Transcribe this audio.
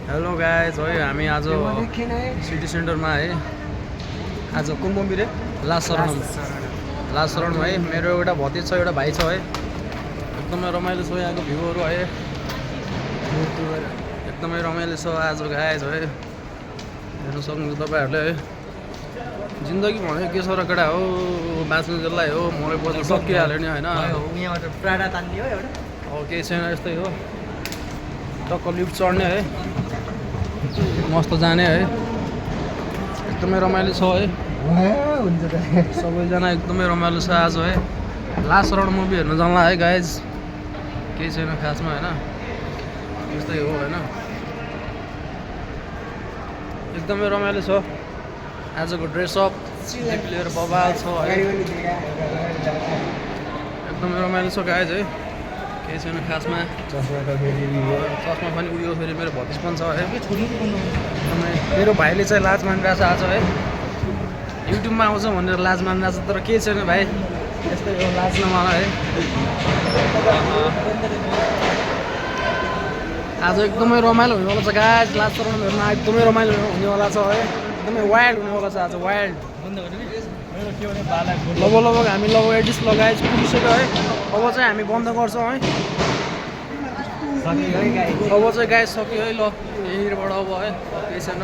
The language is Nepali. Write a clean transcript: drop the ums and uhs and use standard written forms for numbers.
हेलो गाइज है हामी आज सिटी सेन्टरमा है आज कुन मन्दिर लास्ट शरणमा है मेरो एउटा भतिज छ एउटा भाइ छ है एकदमै रमाइलो छ यहाँको भ्यूहरू है एकदमै रमाइलो छ आज गाइज है हेर्न सक्नुहुन्छ तपाईहरुले है जिन्दगी भनेको के छ र केटा हो बाँच्नु जसलाई हो मरे बस्नु सकिहाल्यो नि हैन यहाँबाट प्राडा तान्दियो एउटा अब केही छैन यस्तै हो टक्क लिफ्ट चढ्ने है मस्त जाने है एकदमै रमाइलो छ है सबैजना एकदमै रमाइलो छ आज है लास्ट राउन्ड मुभी हेर्न जान्ला है गाइज केही छैन खासमा हैन यस्तै हो हैन एकदमै रमाइलो छ आजको ड्रेसअप लिएर बबाल छ है एकदमै रमाइलो छ गाइज है केही छैन खासमा चस्मा पनि उयो फेरि मेरो भतिज पनि छ है एकदमै मेरो भाइले चाहिँ लाज मानिरहेको छ आज है युट्युबमा आउँछ भनेर लाज मानिरहेको छ तर केही छैन भाइ यस्तै हो लाज नमान है आज एकदमै रमाइलो हुनेवाला छ गाइज लास्ट राउन्डमा एकदमै रमाइलो हुनेवाला छ है एकदमै वाइल्ड हुनेवाला छ आज वाइल्ड लगभग हामी लगभग एडिस लगाएछ पुगिसक्यो है अब चाहिँ हामी बन्द गर्छौँ है अब चाहिँ गाइस सक्यो है ल यहीँबाट अब है केही छैन